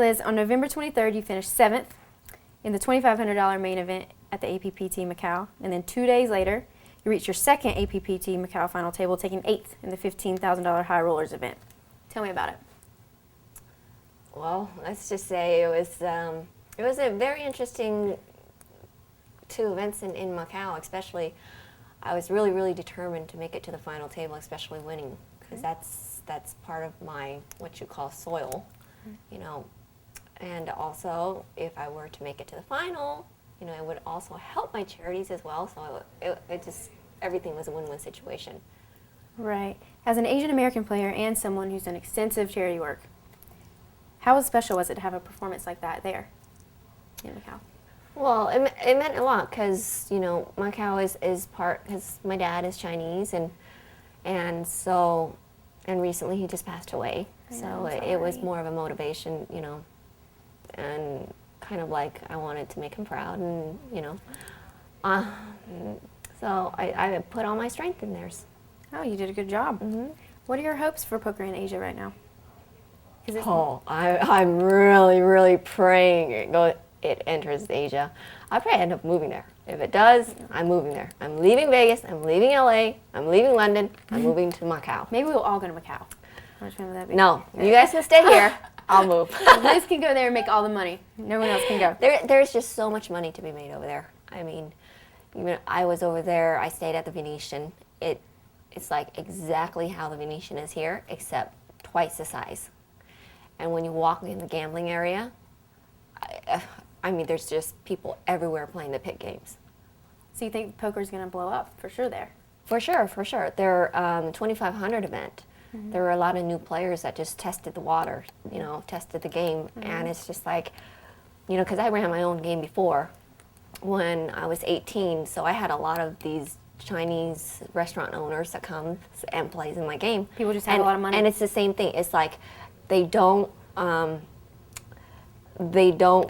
Liz, on November 23rd, you finished 7th in the $2,500 main event at the APPT Macau. And then 2 days later, you reached your second APPT Macau final table, taking 8th in the $15,000 High Rollers event. Tell me about it. Well, let's just say it was a very interesting 2 events in Macau, especially. I was really, really determined to make it to the final table, especially winning, because that's part of my, what you call soil, you know. And also, if I were to make it to the final, you know, it would also help my charities as well. So it just, everything was a win-win situation. Right. As an Asian American player and someone who's done extensive charity work, how special was it to have a performance like that there in Macau? Well, it meant a lot because, you know, Macau is part, because my dad is Chinese, and so, and recently he just passed away. So it was more of a motivation, you know, and kind of like I wanted to make him proud, and, you know, so I put all my strength in theirs. Oh, you did a good job. Mm-hmm. What are your hopes for poker in Asia right now? I'm really, really praying it enters Asia. I'll probably end up moving there. If it does, I'm moving there. I'm leaving Vegas, I'm leaving LA, I'm leaving London, I'm moving to Macau. Maybe we'll all go to Macau. How much fun would that be? No, you guys can stay here. I'll move. Liz can go there and make all the money. No one else can go. There's just so much money to be made over there. I mean, even I was over there, I stayed at the Venetian. It's like exactly how the Venetian is here, except twice the size. And when you walk in the gambling area, I mean, there's just people everywhere playing the pit games. So you think poker's going to blow up for sure there? For sure, for sure. Their 2500 event, there were a lot of new players that just tested the water, you know, tested the game. And it's just like, you know, because I ran my own game before when I was 18, so I had a lot of these Chinese restaurant owners that come and plays in my game. People just have a lot of money. And it's the same thing. It's like they don't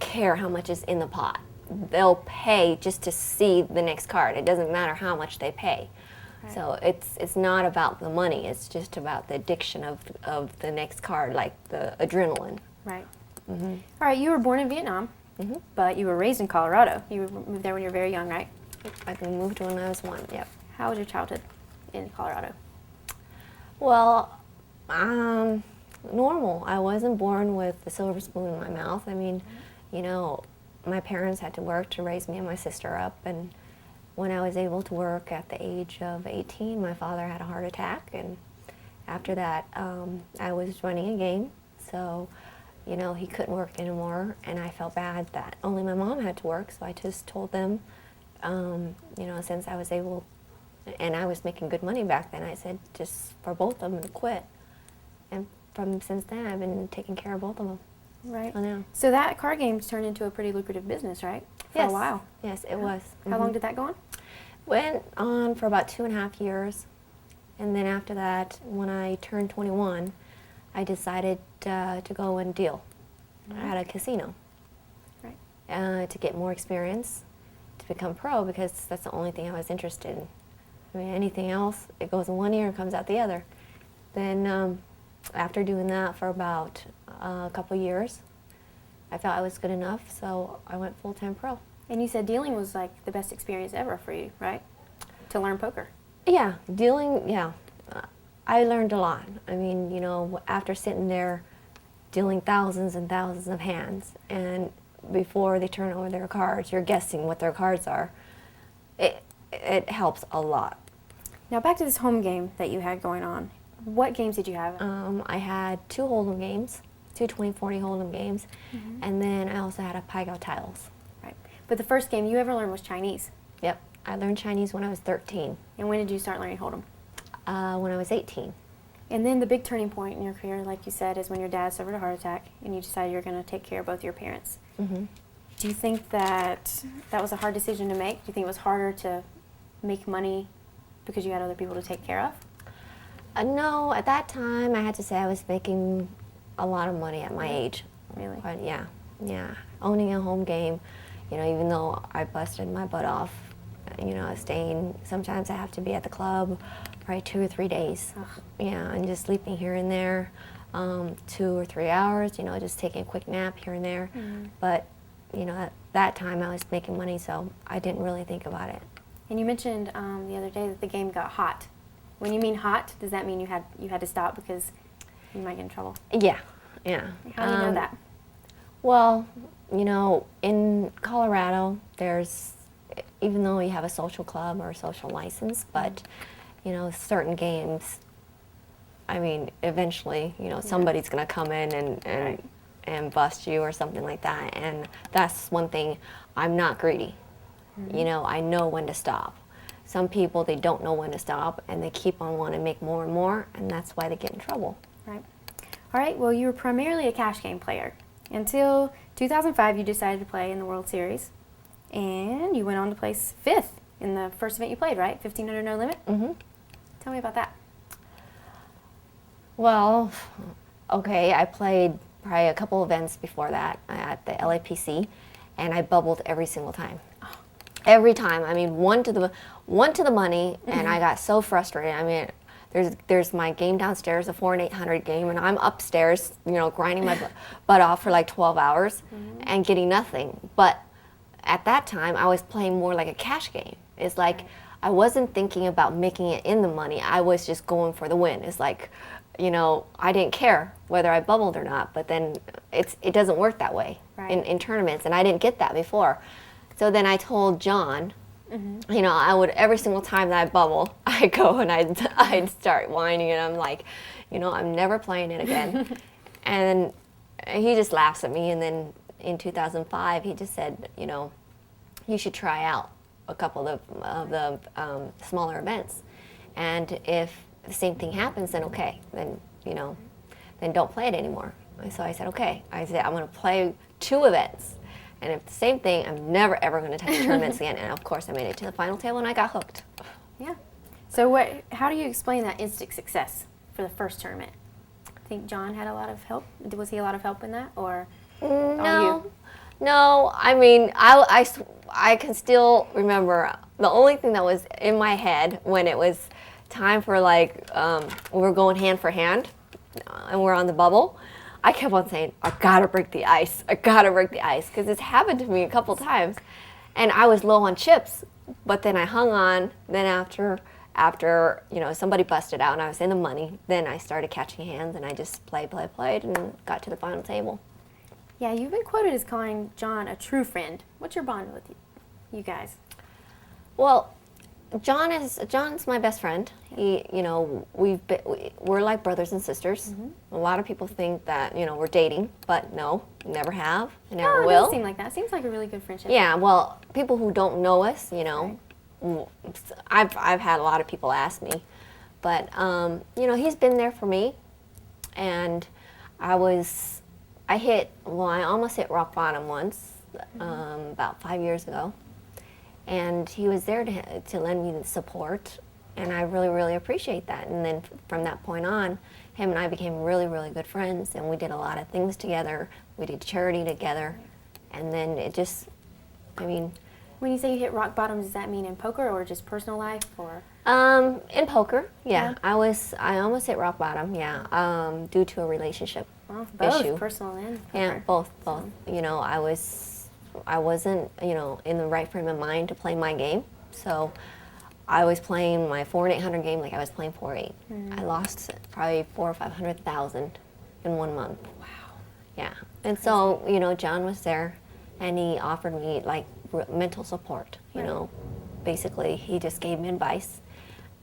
care how much is in the pot. They'll pay just to see the next card. It doesn't matter how much they pay. Right. So it's not about the money. It's just about the addiction of the next card, like the adrenaline. Right. All right, you were born in Vietnam, but you were raised in Colorado. You moved there when you were very young, right? I moved when I was 1, yep. How was your childhood in Colorado? Well, normal. I wasn't born with the silver spoon in my mouth. I mean, you know, my parents had to work to raise me and my sister up, and when I was able to work at the age of 18, my father had a heart attack, and after that, I was running a game, so, you know, he couldn't work anymore, and I felt bad that only my mom had to work, so I just told them, you know, since I was able, and I was making good money back then, I said, just for both of them to quit. And since then, I've been taking care of both of them. Right. I know. So that card game turned into a pretty lucrative business, right? For a while. Yes, it was. How long did that go on? Went on for about 2.5 years. And then after that, when I turned 21, I decided to go and deal at a casino. Right. To get more experience, to become pro, because that's the only thing I was interested in. I mean, anything else, it goes in one ear and comes out the other. Then after doing that for about a couple years, I felt I was good enough, so I went full-time pro. And you said dealing was like the best experience ever for you, right? To learn poker. Yeah, dealing, yeah. I learned a lot. I mean, you know, after sitting there dealing thousands and thousands of hands, and before they turn over their cards, you're guessing what their cards are. It helps a lot. Now back to this home game that you had going on. What games did you have? I had 2 Hold'em games, 2 20-40 Hold'em games, and then I also had a Pai-Gow tiles. Right. But the first game you ever learned was Chinese. Yep. I learned Chinese when I was 13. And when did you start learning Hold'em? When I was 18. And then the big turning point in your career, like you said, is when your dad suffered a heart attack and you decided you were going to take care of both your parents. Do you think that was a hard decision to make? Do you think it was harder to make money because you had other people to take care of? No, at that time I had to say I was making a lot of money at my age. Really? But yeah. Owning a home game, you know, even though I busted my butt off, you know, staying, sometimes I have to be at the club probably 2 or 3 days. Yeah, and just sleeping here and there. 2 or 3 hours, you know, just taking a quick nap here and there. But, you know, at that time I was making money, so I didn't really think about it. And you mentioned the other day that the game got hot. When you mean hot, does that mean you had to stop because you might get in trouble? Yeah. How do you know that? Well, you know, in Colorado, there's, even though you have a social club or a social license, but, you know, certain games, I mean, eventually, you know, somebody's going to come in and bust you or something like that. And that's one thing, I'm not greedy. You know, I know when to stop. Some people, they don't know when to stop, and they keep on wanting to make more and more, and that's why they get in trouble. Right. All right, well, you were primarily a cash game player. Until 2005, you decided to play in the World Series, and you went on to place 5th in the first event you played, right? 1500 no limit? Mm-hmm. Tell me about that. Well, okay, I played probably a couple events before that at the LAPC, and I bubbled every single time. Every time. I mean, one to the money, and I got so frustrated. I mean, there's my game downstairs, a 4 and 800 game, and I'm upstairs, you know, grinding my butt off for like 12 hours and getting nothing. But at that time, I was playing more like a cash game. It's like I wasn't thinking about making it in the money. I was just going for the win. It's like, you know, I didn't care whether I bubbled or not. But then it doesn't work that way in tournaments, and I didn't get that before. So then I told John, you know, I would, every single time that I bubble, I'd go and I'd start whining, and I'm like, you know, I'm never playing it again. And he just laughs at me. And then in 2005, he just said, you know, you should try out a couple of the smaller events. And if the same thing happens, then okay, then, you know, then don't play it anymore. And so I said, okay. I said, I'm going to play 2 events. And if the same thing, I'm never, ever going to touch tournaments again. And of course, I made it to the final table, and I got hooked. Yeah. So how do you explain that instant success for the first tournament? I think John had a lot of help. Was he a lot of help in that, or No. No, I mean, I can still remember the only thing that was in my head when it was time for, like, we're going hand for hand, and we're on the bubble. I kept on saying, I gotta break the ice. I gotta break the ice. Because it's happened to me a couple times. And I was low on chips. But then I hung on. Then after you know, somebody busted out and I was in the money, then I started catching hands, and I just played and got to the final table. Yeah, you've been quoted as calling John a true friend. What's your bond with you guys? Well, John's my best friend. He, you know, we're like brothers and sisters. A lot of people think that, you know, we're dating, but no, never have, never will. It doesn't seem like that. It seems like a really good friendship. Yeah, well, people who don't know us, you know, I've had a lot of people ask me, but you know, he's been there for me, and I almost hit rock bottom once, about 5 years ago. And he was there to lend me the support, and I really, really appreciate that. And then from that point on, him and I became really, really good friends, and we did a lot of things together. We did charity together, and then it just, I mean... When you say you hit rock bottom, does that mean in poker or just personal life, or...? In poker, yeah. I almost hit rock bottom, yeah, due to a relationship issue. Both personal and poker. Yeah, both. You know, I wasn't, you know, in the right frame of mind to play my game. So I was playing my 4 and 800 game like I was playing 4-8. I lost probably 400,000 or 500,000 in 1 month. Wow. Yeah. And so, you know, John was there, and he offered me like mental support, you know. Basically, he just gave me advice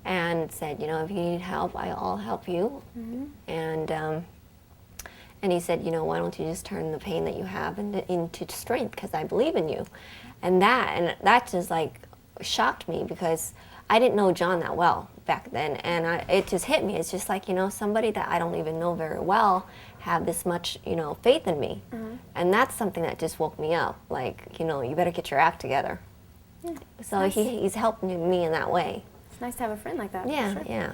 and said, you know, if you need help, I'll help you. And he said, you know, why don't you just turn the pain that you have into strength, because I believe in you. And that just, like, shocked me, because I didn't know John that well back then. And it just hit me. It's just like, you know, somebody that I don't even know very well have this much, you know, faith in me. And that's something that just woke me up. Like, you know, you better get your act together. Yeah, so nice. He's helping me in that way. It's nice to have a friend like that. Yeah, for sure. Yeah.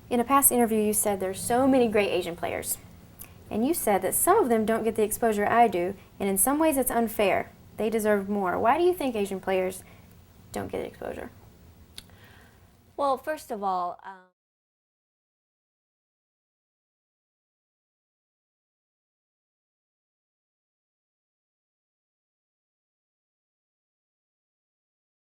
In a past interview, you said there's so many great Asian players. And you said that some of them don't get the exposure I do, and in some ways it's unfair. They deserve more. Why do you think Asian players don't get exposure? Well, first of all...